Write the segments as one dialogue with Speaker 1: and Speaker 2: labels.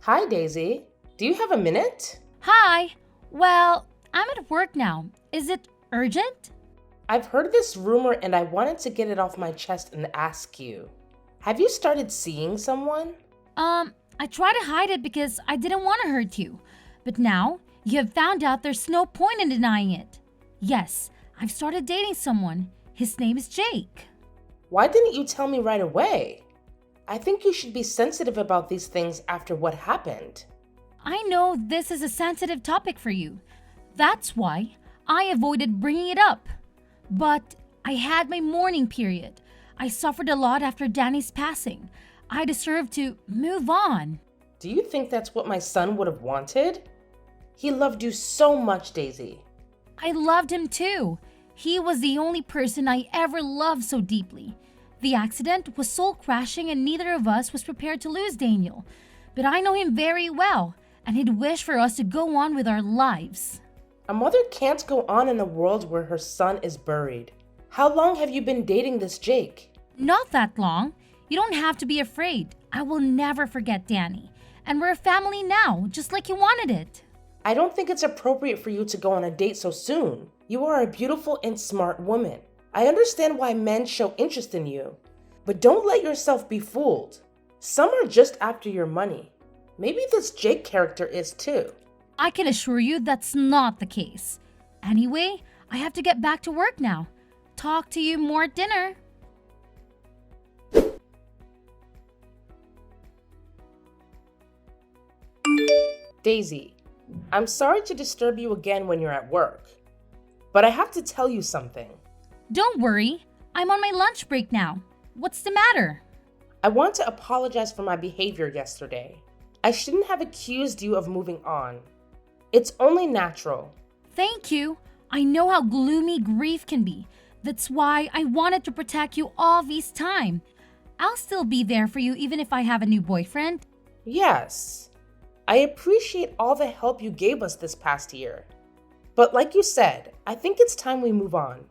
Speaker 1: Hi, Daisy. Do you have a minute?
Speaker 2: Hi. Well, I'm at work now. Is it urgent?
Speaker 1: I've heard this rumor and I wanted to get it off my chest and ask you. Have you started seeing someone?
Speaker 2: I tried to hide it because I didn't want to hurt you. But now you have found out there's no point in denying it. Yes, I've started dating someone. His name is Jake.
Speaker 1: Why didn't you tell me right away? I think you should be sensitive about these things after what happened.
Speaker 2: I know this is a sensitive topic for you. That's why I avoided bringing it up. But I had my mourning period. I suffered a lot after Danny's passing. I deserve to move on.
Speaker 1: Do you think that's what my son would have wanted? He loved you so much, Daisy.
Speaker 2: I loved him too. He was the only person I ever loved so deeply. The accident was soul crashing and neither of us was prepared to lose Daniel. But I know him very well and he'd wish for us to go on with our lives.
Speaker 1: A mother can't go on in a world where her son is buried. How long have you been dating this Jake?
Speaker 2: Not that long. You don't have to be afraid. I will never forget Danny. And we're a family now, just like you wanted it.
Speaker 1: I don't think it's appropriate for you to go on a date so soon. You are a beautiful and smart woman. I understand why men show interest in you, but don't let yourself be fooled. Some are just after your money. Maybe this Jake character is too.
Speaker 2: I can assure you that's not the case. Anyway, I have to get back to work now. Talk to you more at dinner.
Speaker 1: Daisy, I'm sorry to disturb you again when you're at work, but I have to tell you something.
Speaker 2: Don't worry. I'm on my lunch break now. What's the matter?
Speaker 1: I want to apologize for my behavior yesterday. I shouldn't have accused you of moving on. It's only natural.
Speaker 2: Thank you. I know how gloomy grief can be. That's why I wanted to protect you all this time. I'll still be there for you even if I have a new boyfriend.
Speaker 1: Yes, I appreciate all the help you gave us this past year. But like you said, I think it's time we move on.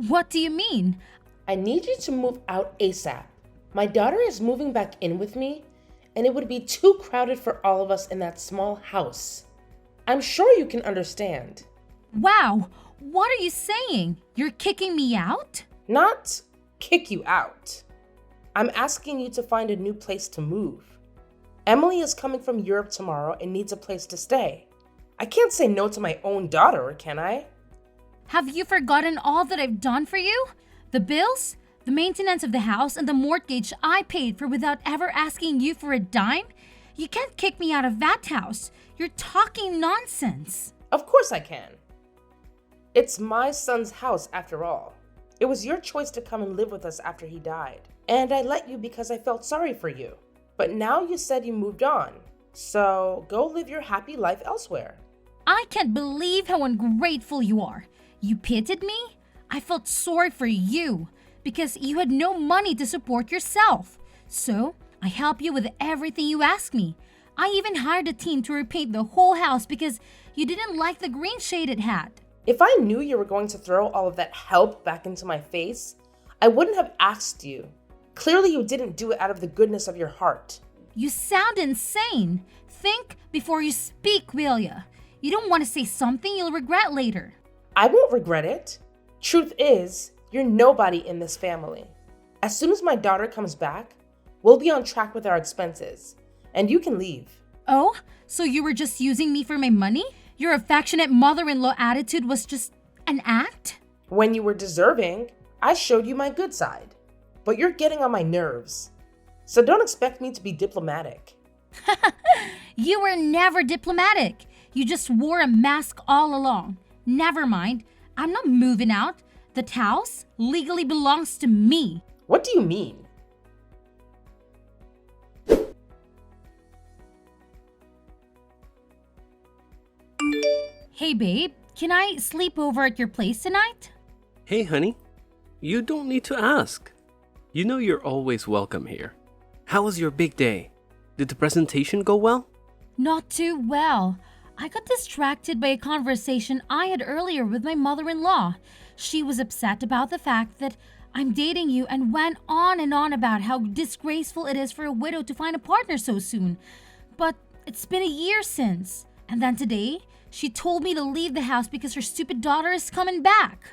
Speaker 2: What do you mean?
Speaker 1: I need you to move out ASAP. My daughter is moving back in with me, and it would be too crowded for all of us in that small house. I'm sure you can understand.
Speaker 2: Wow, what are you saying? You're kicking me out?
Speaker 1: Not kick you out. I'm asking you to find a new place to move. Emily is coming from Europe tomorrow and needs a place to stay. I can't say no to my own daughter, can I?
Speaker 2: Have you forgotten all that I've done for you? The bills, the maintenance of the house, and the mortgage I paid for without ever asking you for a dime? You can't kick me out of that house. You're talking nonsense.
Speaker 1: Of course I can. It's my son's house after all. It was your choice to come and live with us after he died. And I let you because I felt sorry for you. But now you said you moved on. So go live your happy life elsewhere.
Speaker 2: I can't believe how ungrateful you are. You pitied me? I felt sorry for you because you had no money to support yourself. So I helped you with everything you asked me. I even hired a team to repaint the whole house because you didn't like the green shade it had.
Speaker 1: If I knew you were going to throw all of that help back into my face, I wouldn't have asked you. Clearly you didn't do it out of the goodness of your heart.
Speaker 2: You sound insane. Think before you speak, will ya? You don't want to say something you'll regret later.
Speaker 1: I won't regret it. Truth is, you're nobody in this family. As soon as my daughter comes back, we'll be on track with our expenses, and you can leave.
Speaker 2: Oh, so you were just using me for my money? Your affectionate mother-in-law attitude was just an act?
Speaker 1: When you were deserving, I showed you my good side. But you're getting on my nerves. So don't expect me to be diplomatic.
Speaker 2: You were never diplomatic. You just wore a mask all along. Never mind. I'm not moving out. That house legally belongs to me.
Speaker 1: What do you mean?
Speaker 2: Hey babe, can I sleep over at your place tonight?
Speaker 3: Hey honey, you don't need to ask. You know you're always welcome here. How was your big day? Did the presentation go well?
Speaker 2: Not too well. I got distracted by a conversation I had earlier with my mother-in-law. She was upset about the fact that I'm dating you and went on and on about how disgraceful it is for a widow to find a partner so soon. But It's been a year since. And then today, she told me to leave the house because her stupid daughter is coming back.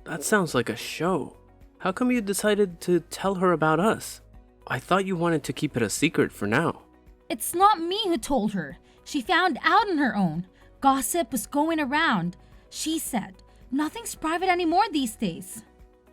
Speaker 3: That sounds like a show. How come you decided to tell her about us? I thought you wanted to keep it a secret for now.
Speaker 2: It's not me who told her. She found out on her own. Gossip was going around. She said, nothing's private anymore these days.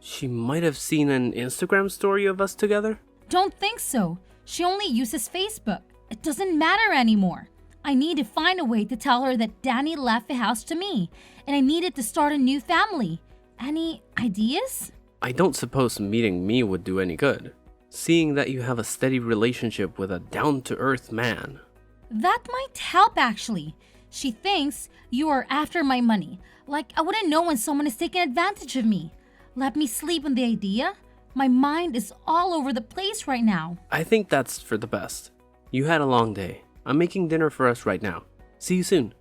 Speaker 3: She might have seen an Instagram story of us together?
Speaker 2: Don't think so. She only uses Facebook. It doesn't matter anymore. I need to find a way to tell her that Danny left the house to me, and I needed to start a new family. Any ideas?
Speaker 3: I don't suppose meeting me would do any good, seeing that you have a steady relationship with a down-to-earth man.
Speaker 2: That might help actually. She thinks you are after my money. Like I wouldn't know when someone is taking advantage of me. Let me sleep on the idea. My mind is all over the place right now.
Speaker 3: I think that's for the best. You had a long day. I'm making dinner for us right now. See you soon.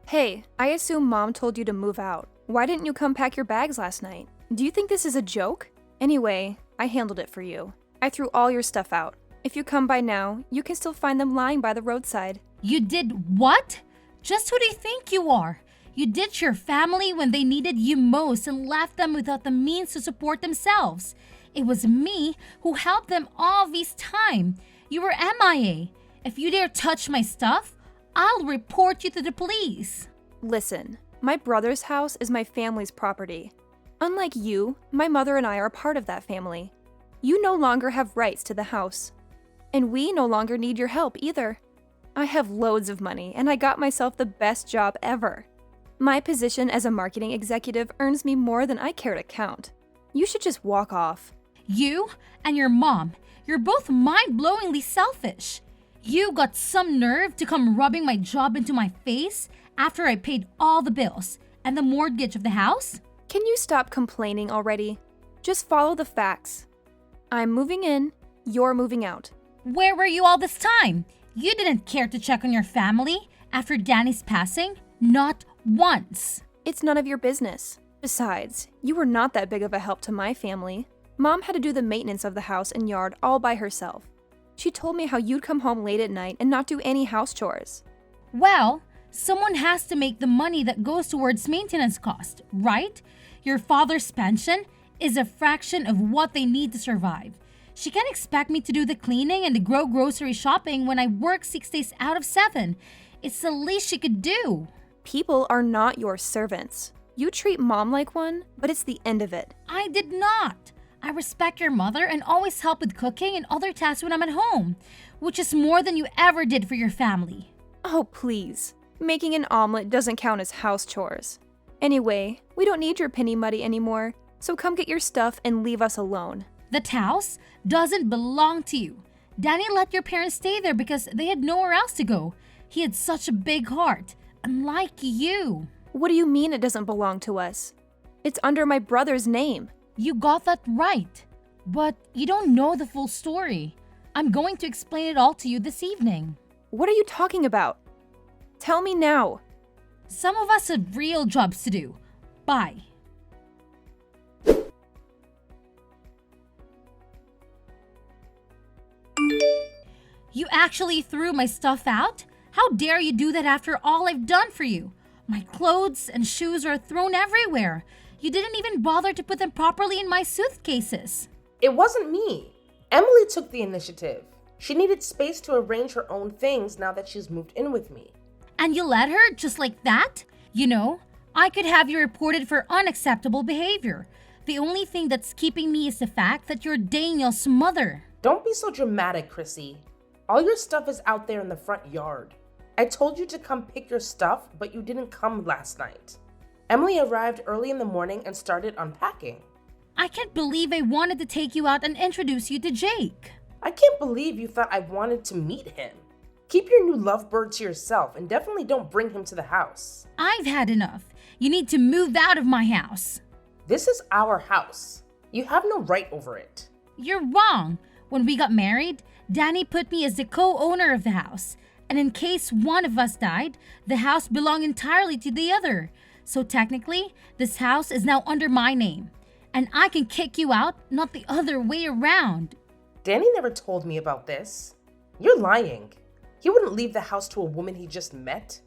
Speaker 4: Hey, I assume Mom told you to move out. Why didn't you come pack your bags last night? Do you think this is a joke? Anyway, I handled it for you. I threw all your stuff out. If you come by now, you can still find them lying by the roadside.
Speaker 2: You did what? Just who do you think you are? You ditched your family when they needed you most and left them without the means to support themselves. It was me who helped them all this time. You were MIA. If you dare touch my stuff, I'll report you to the police.
Speaker 4: Listen, my brother's house is my family's property. Unlike you, my mother and I are part of that family. You no longer have rights to the house. And we no longer need your help either. I have loads of money and I got myself the best job ever. My position as a marketing executive earns me more than I care to count. You should just walk off.
Speaker 2: You and your mom, you're both mind-blowingly selfish. You got some nerve to come rubbing my job into my face after I paid all the bills and the mortgage of the house?
Speaker 4: Can you stop complaining already? Just follow the facts. I'm moving in, you're moving out.
Speaker 2: Where were you all this time? You didn't care to check on your family after Danny's passing? Not once.
Speaker 4: It's none of your business. Besides, you were not that big of a help to my family. Mom had to do the maintenance of the house and yard all by herself. She told me how you'd come home late at night and not do any house chores.
Speaker 2: Well, someone has to make the money that goes towards maintenance cost, right? Your father's pension is a fraction of what they need to survive. She can't expect me to do the cleaning and the grocery shopping when I work 6 days out of 7. It's the least she could do.
Speaker 4: People are not your servants. You treat Mom like one, but it's the end of it.
Speaker 2: I did not. I respect your mother and always help with cooking and other tasks when I'm at home, which is more than you ever did for your family.
Speaker 4: Oh, please. Making an omelet doesn't count as house chores. Anyway, we don't need your penny money anymore, so come get your stuff and leave us alone.
Speaker 2: That house doesn't belong to you. Danny let your parents stay there because they had nowhere else to go. He had such a big heart, unlike you.
Speaker 4: What do you mean it doesn't belong to us? It's under my brother's name.
Speaker 2: You got that right, but you don't know the full story. I'm going to explain it all to you this evening.
Speaker 4: What are you talking about? Tell me now.
Speaker 2: Some of us have real jobs to do. Bye. You actually threw my stuff out? How dare you do that after all I've done for you? My clothes and shoes are thrown everywhere. You didn't even bother to put them properly in my suitcases.
Speaker 1: It wasn't me. Emily took the initiative. She needed space to arrange her own things now that she's moved in with me.
Speaker 2: And you let her just like that? You know, I could have you reported for unacceptable behavior. The only thing that's keeping me is the fact that you're Daniel's mother.
Speaker 1: Don't be so dramatic, Chrissy. All your stuff is out there in the front yard. I told you to come pick your stuff, but you didn't come last night. Emily arrived early in the morning and started unpacking.
Speaker 2: I can't believe I wanted to take you out and introduce you to Jake.
Speaker 1: I can't believe you thought I wanted to meet him. Keep your new lovebird to yourself and definitely don't bring him to the house.
Speaker 2: I've had enough. You need to move out of my house.
Speaker 1: This is our house. You have no right over it.
Speaker 2: You're wrong. When we got married, Danny put me as the co-owner of the house. And in case one of us died, the house belonged entirely to the other. So technically, this house is now under my name. and I can kick you out, not the other way around.
Speaker 1: Danny never told me about this. You're lying. He wouldn't leave the house to a woman he just met.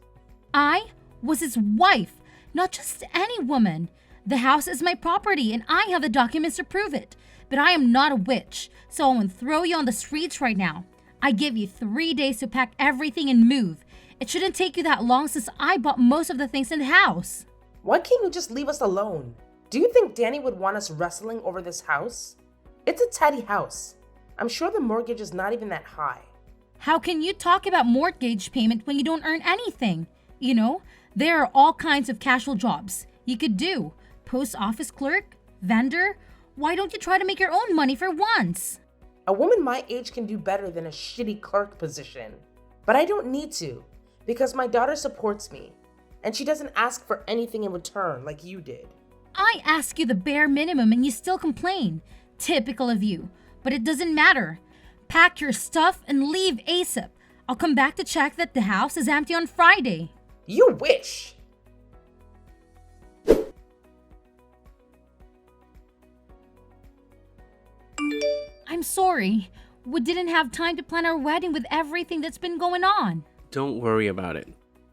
Speaker 2: I was his wife, not just any woman. The house is my property and I have the documents to prove it. But I am not a witch, so I won't throw you on the streets right now. I give you 3 days to pack everything and move. It shouldn't take you that long since I bought most of the things in the house.
Speaker 1: Why can't you just leave us alone? Do you think Danny would want us wrestling over this house? It's a tidy house. I'm sure the mortgage is not even that high.
Speaker 2: How can you talk about mortgage payment when you don't earn anything? You know, there are all kinds of casual jobs you could do. Post office clerk, vendor. Why don't you try to make your own money for once?
Speaker 1: A woman my age can do better than a shitty clerk position. But I don't need to, because my daughter supports me, and she doesn't ask for anything in return like you did.
Speaker 2: I ask you the bare minimum and you still complain. Typical of you. But it doesn't matter. Pack your stuff and leave ASAP. I'll come back to check that the house is empty on Friday.
Speaker 1: You wish!
Speaker 2: I'm sorry. We didn't have time to plan our wedding with everything that's been going on.
Speaker 3: Don't worry about it.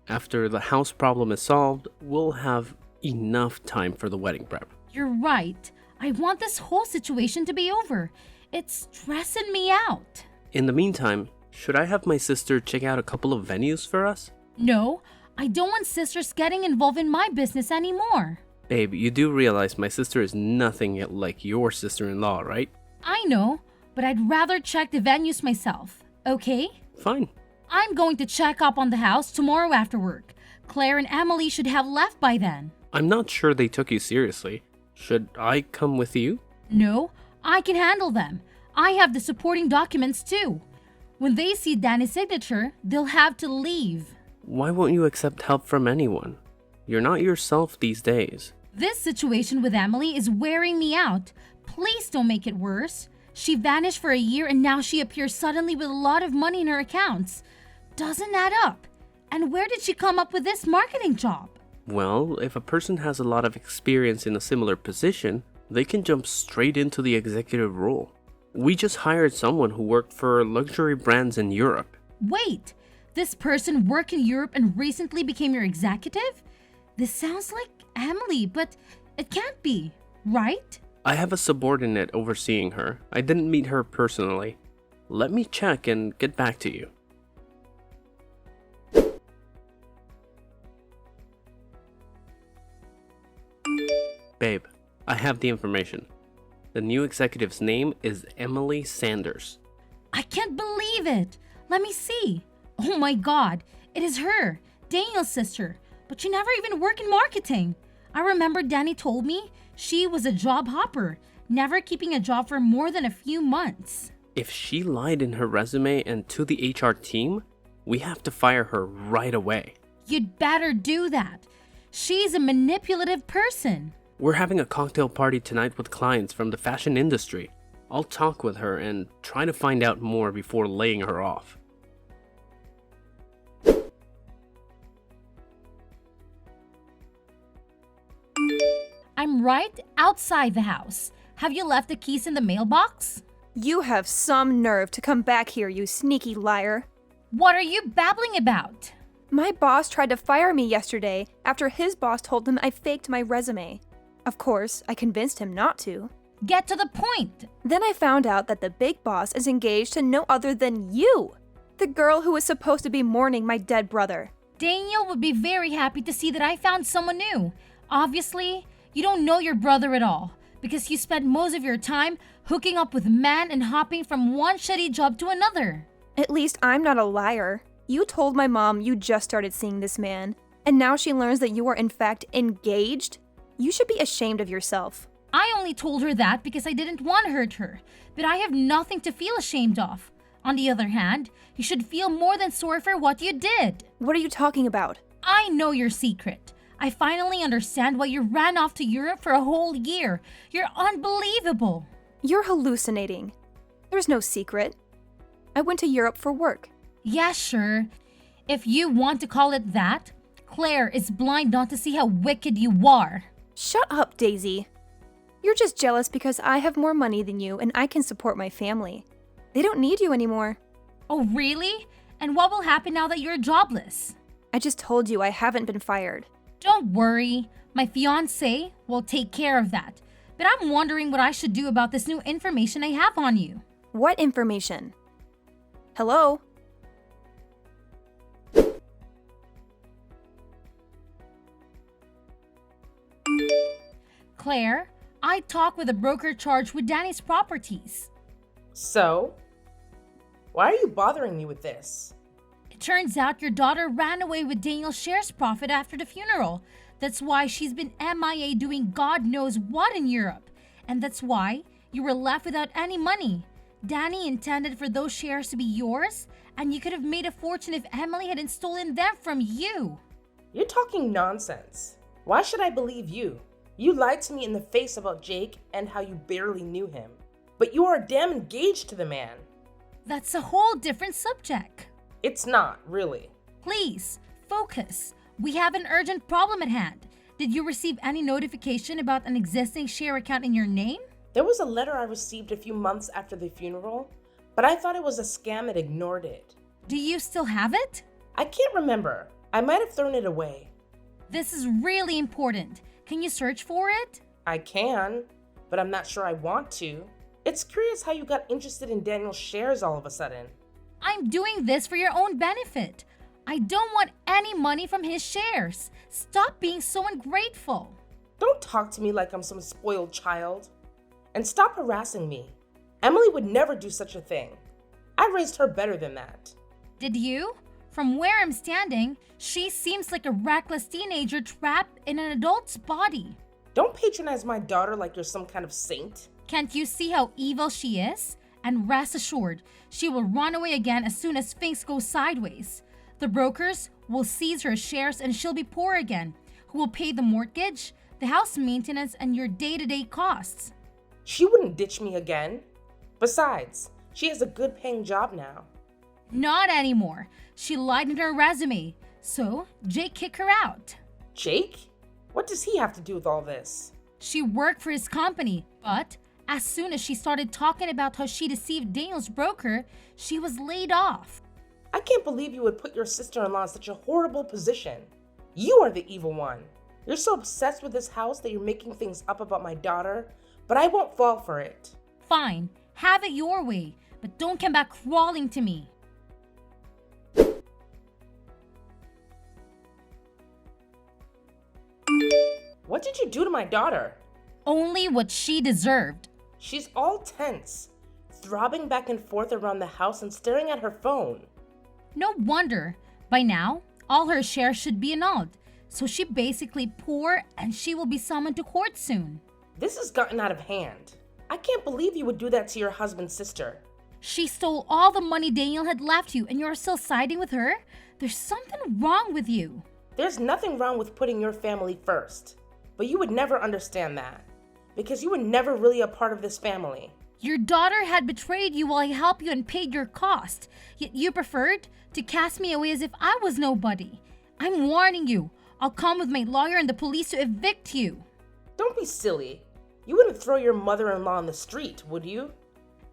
Speaker 3: After the house problem is solved, we'll have enough time for the wedding prep.
Speaker 2: You're right. I want this whole situation to be over. It's stressing me out.
Speaker 3: In the meantime, should I have my sister check out a couple of venues for us?
Speaker 2: No, I don't want sisters getting involved in my business anymore.
Speaker 3: Babe, you do realize my sister is nothing like your sister-in-law, right?
Speaker 2: I know, but I'd rather check the venues myself, okay?
Speaker 3: Fine.
Speaker 2: I'm going to check up on the house tomorrow after work. Claire and Emily should have left by then.
Speaker 3: I'm not sure they took you seriously. Should I come with you?
Speaker 2: No, I can handle them. I have the supporting documents too. When they see Danny's signature, they'll have to leave.
Speaker 3: Why won't you accept help from anyone? You're not yourself these days.
Speaker 2: This situation with Emily is wearing me out. Please don't make it worse. She vanished for a year and now she appears suddenly with a lot of money in her accounts. Doesn't add up. And where did she come up with this marketing job?
Speaker 3: Well, if a person has a lot of experience in a similar position, they can jump straight into the executive role. We just hired someone who worked for luxury brands in Europe.
Speaker 2: Wait, this person worked in Europe and recently became your executive? This sounds like Emily, but it can't be, right?
Speaker 3: I have a subordinate overseeing her. I didn't meet her personally. Let me check and get back to you. Babe, I have the information. The new executive's name is Emily Sanders.
Speaker 2: I can't believe it. Let me see. Oh my god, it is her, Daniel's sister. But she never even worked in marketing. I remember Danny told me she was a job hopper, never keeping a job for more than a few months.
Speaker 3: If she lied in her resume and to the HR team, we have to fire her right away.
Speaker 2: You'd better do that. She's a manipulative person.
Speaker 3: We're having a cocktail party tonight with clients from the fashion industry. I'll talk with her and try to find out more before laying her off.
Speaker 2: I'm right outside the house. Have you left the keys in the mailbox?
Speaker 4: You have some nerve to come back here, you sneaky liar.
Speaker 2: What are you babbling about?
Speaker 4: My boss tried to fire me yesterday after his boss told him I faked my resume. Of course, I convinced him not to.
Speaker 2: Get to the point.
Speaker 4: Then I found out that the big boss is engaged to no other than you, the girl who was supposed to be mourning my dead brother.
Speaker 2: Daniel would be very happy to see that I found someone new. Obviously, you don't know your brother at all because you spent most of your time hooking up with men and hopping from one shitty job to another.
Speaker 4: At least I'm not a liar. You told my mom you just started seeing this man, and now she learns that you are in fact engaged? You should be ashamed of yourself.
Speaker 2: I only told her that because I didn't want to hurt her, but I have nothing to feel ashamed of. On the other hand, you should feel more than sorry for what you did.
Speaker 4: What are you talking about?
Speaker 2: I know your secret. I finally understand why you ran off to Europe for a whole year. You're unbelievable.
Speaker 4: You're hallucinating. There's no secret. I went to Europe for work.
Speaker 2: Yeah, sure. If you want to call it that, Claire is blind not to see how wicked you are.
Speaker 4: Shut up, Daisy. You're just jealous because I have more money than you and I can support my family. They don't need you anymore.
Speaker 2: Oh, really? And what will happen now that you're jobless?
Speaker 4: I just told you I haven't been fired.
Speaker 2: Don't worry. My fiancé will take care of that. But I'm wondering what I should do about this new information I have on you.
Speaker 4: What information? Hello?
Speaker 2: Claire, I talked with a broker charged with Danny's properties.
Speaker 1: So? Why are you bothering me with this?
Speaker 2: It turns out your daughter ran away with Daniel's shares profit after the funeral. That's why she's been MIA doing God knows what in Europe. And that's why you were left without any money. Danny intended for those shares to be yours, and you could have made a fortune if Emily hadn't stolen them from you.
Speaker 1: You're talking nonsense. Why should I believe you? You lied to me in the face about Jake and how you barely knew him. But you are damn engaged to the man.
Speaker 2: That's a whole different subject.
Speaker 1: It's not, really.
Speaker 2: Please, focus. We have an urgent problem at hand. Did you receive any notification about an existing share account in your name?
Speaker 1: There was a letter I received a few months after the funeral, but I thought it was a scam and ignored it.
Speaker 2: Do you still have it?
Speaker 1: I can't remember. I might have thrown it away.
Speaker 2: This is really important. Can you search for it?
Speaker 1: I can, but I'm not sure I want to. It's curious how you got interested in Daniel's shares all of a sudden.
Speaker 2: I'm doing this for your own benefit. I don't want any money from his shares. Stop being so ungrateful.
Speaker 1: Don't talk to me like I'm some spoiled child. And stop harassing me. Emily would never do such a thing. I raised her better than that.
Speaker 2: Did you? From where I'm standing, she seems like a reckless teenager trapped in an adult's body.
Speaker 1: Don't patronize my daughter like you're some kind of saint.
Speaker 2: Can't you see how evil she is? And rest assured, she will run away again as soon as things go sideways. The brokers will seize her shares and she'll be poor again. Who will pay the mortgage, the house maintenance, and your day-to-day costs?
Speaker 1: She wouldn't ditch me again. Besides, she has a good paying job now.
Speaker 2: Not anymore. She lied in her resume. So, Jake kicked her out.
Speaker 1: Jake? What does he have to do with all this?
Speaker 2: She worked for his company, but as soon as she started talking about how she deceived Daniel's broker, she was laid off.
Speaker 1: I can't believe you would put your sister-in-law in such a horrible position. You are the evil one. You're so obsessed with this house that you're making things up about my daughter, but I won't fall for it.
Speaker 2: Fine, have it your way, but don't come back crawling to me.
Speaker 1: What did you do to my daughter?
Speaker 2: Only what she deserved.
Speaker 1: She's all tense, throbbing back and forth around the house and staring at her phone.
Speaker 2: No wonder. By now, all her shares should be annulled. So she basically poor and she will be summoned to court soon.
Speaker 1: This has gotten out of hand. I can't believe you would do that to your husband's sister.
Speaker 2: She stole all the money Daniel had left you and you're still siding with her? There's something wrong with you.
Speaker 1: There's nothing wrong with putting your family first, but you would never understand that because you were never really a part of this family.
Speaker 2: Your daughter had betrayed you while I helped you and paid your cost, yet you preferred to cast me away as if I was nobody. I'm warning you. I'll come with my lawyer and the police to evict you.
Speaker 1: Don't be silly. You wouldn't throw your mother-in-law on the street, would you?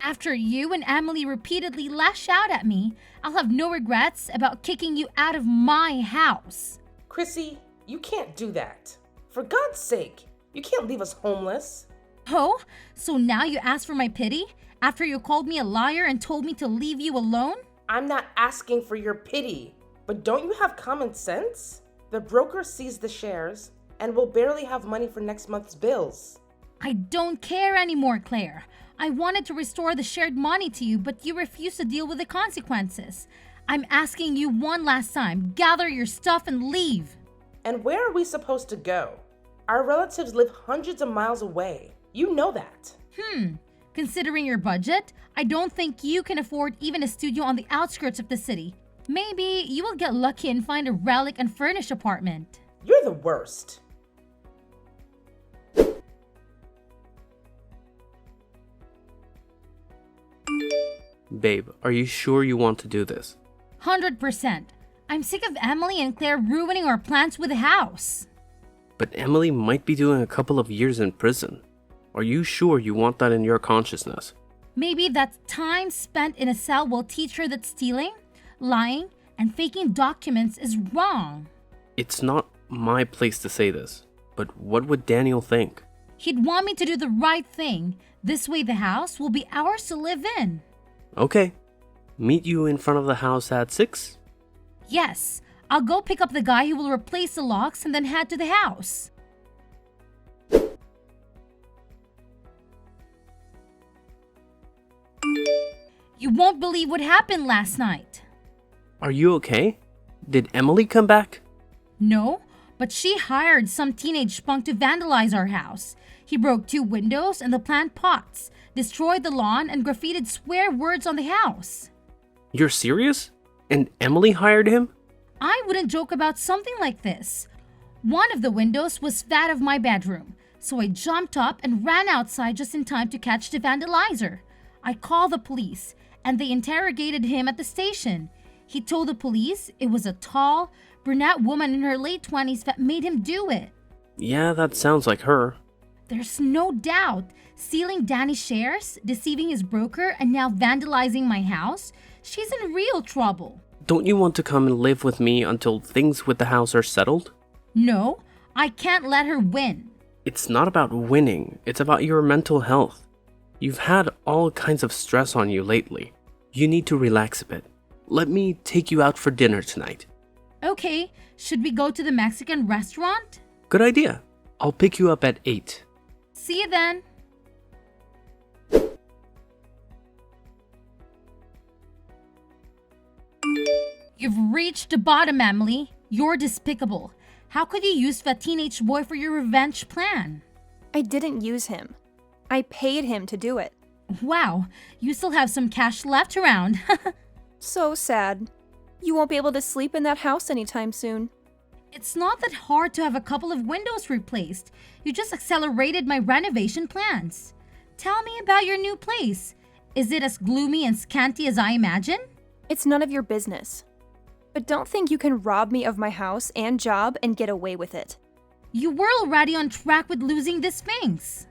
Speaker 2: After you and Emily repeatedly lash out at me, I'll have no regrets about kicking you out of my house.
Speaker 1: Chrissy, you can't do that. For God's sake, you can't leave us homeless.
Speaker 2: Oh, so now you ask for my pity after you called me a liar and told me to leave you alone?
Speaker 1: I'm not asking for your pity, but don't you have common sense? The broker seized the shares and will barely have money for next month's bills.
Speaker 2: I don't care anymore, Claire. I wanted to restore the shared money to you, but you refused to deal with the consequences. I'm asking you one last time, gather your stuff and leave.
Speaker 1: And where are we supposed to go? Our relatives live hundreds of miles away. You know that.
Speaker 2: Considering your budget, I don't think you can afford even a studio on the outskirts of the city. Maybe you will get lucky and find a relic and furnished apartment.
Speaker 1: You're the worst.
Speaker 3: Babe, are you sure you want to do this?
Speaker 2: 100%. I'm sick of Emily and Claire ruining our plans with the house.
Speaker 3: But Emily might be doing a couple of years in prison. Are you sure you want that in your consciousness?
Speaker 2: Maybe that time spent in a cell will teach her that stealing, lying, and faking documents is wrong.
Speaker 3: It's not my place to say this, but what would Daniel think?
Speaker 2: He'd want me to do the right thing. This way the house will be ours to live in.
Speaker 3: Okay. Meet you in front of the house at 6?
Speaker 2: Yes, I'll go pick up the guy who will replace the locks and then head to the house. You won't believe what happened last night.
Speaker 3: Are you okay? Did Emily come back?
Speaker 2: No, but she hired some teenage spunk to vandalize our house. He broke 2 windows and the plant pots, destroyed the lawn, and graffitied swear words on the house.
Speaker 3: You're serious? And Emily hired him?
Speaker 2: I wouldn't joke about something like this. One of the windows was that of my bedroom, so I jumped up and ran outside just in time to catch the vandalizer. I called the police, and they interrogated him at the station. He told the police it was a tall, brunette woman in her late 20s that made him do it.
Speaker 3: Yeah, that sounds like her.
Speaker 2: There's no doubt. Stealing Danny's shares, deceiving his broker, and now vandalizing my house? She's in real trouble.
Speaker 3: Don't you want to come and live with me until things with the house are settled?
Speaker 2: No, I can't let her win.
Speaker 3: It's not about winning, it's about your mental health. You've had all kinds of stress on you lately. You need to relax a bit. Let me take you out for dinner tonight.
Speaker 2: Okay, should we go to the Mexican restaurant?
Speaker 3: Good idea. I'll pick you up at 8.
Speaker 2: See you then. You've reached the bottom, Emily. You're despicable. How could you use that teenage boy for your revenge plan?
Speaker 4: I didn't use him. I paid him to do it.
Speaker 2: Wow, you still have some cash left around.
Speaker 4: So sad. You won't be able to sleep in that house anytime soon.
Speaker 2: It's not that hard to have a couple of windows replaced. You just accelerated my renovation plans. Tell me about your new place. Is it as gloomy and scanty as I imagine?
Speaker 4: It's none of your business. But don't think you can rob me of my house and job and get away with it.
Speaker 2: You were already on track with losing the Sphinx.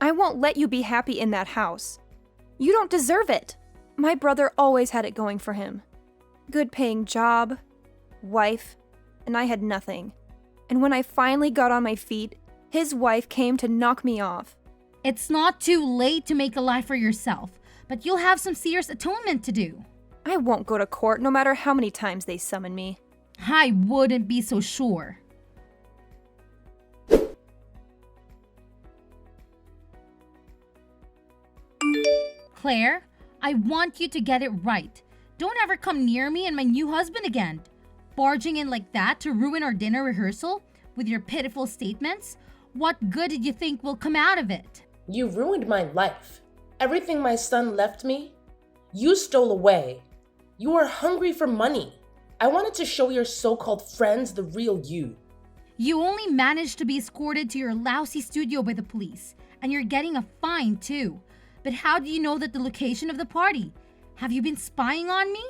Speaker 4: I won't let you be happy in that house. You don't deserve it. My brother always had it going for him. Good paying job, wife, and I had nothing. And when I finally got on my feet, his wife came to knock me off.
Speaker 2: It's not too late to make a life for yourself, but you'll have some serious atonement to do.
Speaker 4: I won't go to court no matter how many times they summon me.
Speaker 2: I wouldn't be so sure. Claire, I want you to get it right. Don't ever come near me and my new husband again. Barging in like that to ruin our dinner rehearsal with your pitiful statements? What good did you think will come out of it?
Speaker 1: You ruined my life. Everything my son left me, you stole away. You are hungry for money. I wanted to show your so-called friends the real you.
Speaker 2: You only managed to be escorted to your lousy studio by the police, and you're getting a fine too. But how do you know that the location of the party? Have you been spying on me?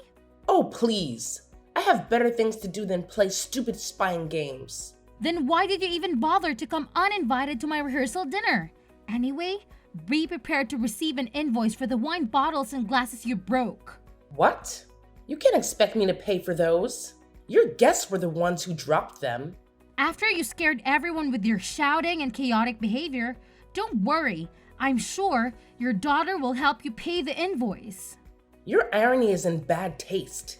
Speaker 1: Oh, please. I have better things to do than play stupid spying games.
Speaker 2: Then why did you even bother to come uninvited to my rehearsal dinner? Anyway, be prepared to receive an invoice for the wine bottles and glasses you broke.
Speaker 1: What? You can't expect me to pay for those. Your guests were the ones who dropped them.
Speaker 2: After you scared everyone with your shouting and chaotic behavior, don't worry. I'm sure your daughter will help you pay the invoice.
Speaker 1: Your irony is in bad taste.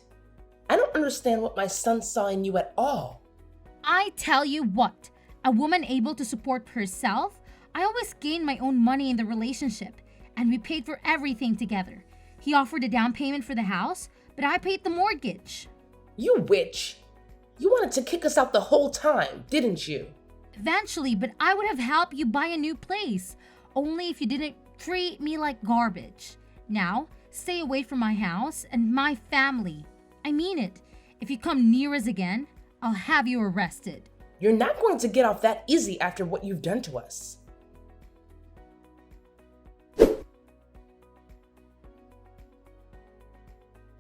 Speaker 1: I don't understand what my son saw in you at all.
Speaker 2: I tell you what, a woman able to support herself, I always gain my own money in the relationship, and we paid for everything together. He offered a down payment for the house, but I paid the mortgage.
Speaker 1: You witch. You wanted to kick us out the whole time, didn't you?
Speaker 2: Eventually, but I would have helped you buy a new place, only if you didn't treat me like garbage. Now, stay away from my house and my family. I mean it. If you come near us again, I'll have you arrested.
Speaker 1: You're not going to get off that easy after what you've done to us.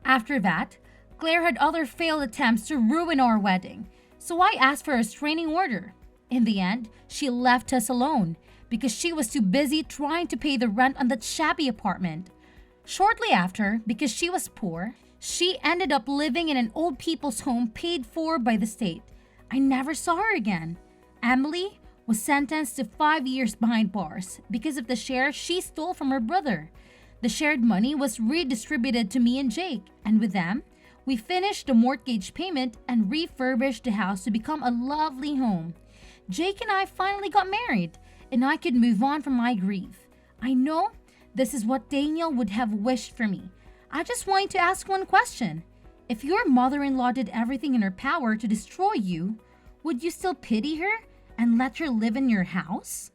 Speaker 2: After that, Claire had other failed attempts to ruin our wedding, so I asked for a restraining order. In the end, she left us alone because she was too busy trying to pay the rent on that shabby apartment. Shortly after, because she was poor, she ended up living in an old people's home paid for by the state. I never saw her again. Emily was sentenced to 5 years behind bars because of the shares she stole from her brother. The shared money was redistributed to me and Jake, and with them, we finished the mortgage payment and refurbished the house to become a lovely home. Jake and I finally got married, and I could move on from my grief. I know this is what Daniel would have wished for me. I just wanted to ask one question. If your mother-in-law did everything in her power to destroy you, would you still pity her and let her live in your house?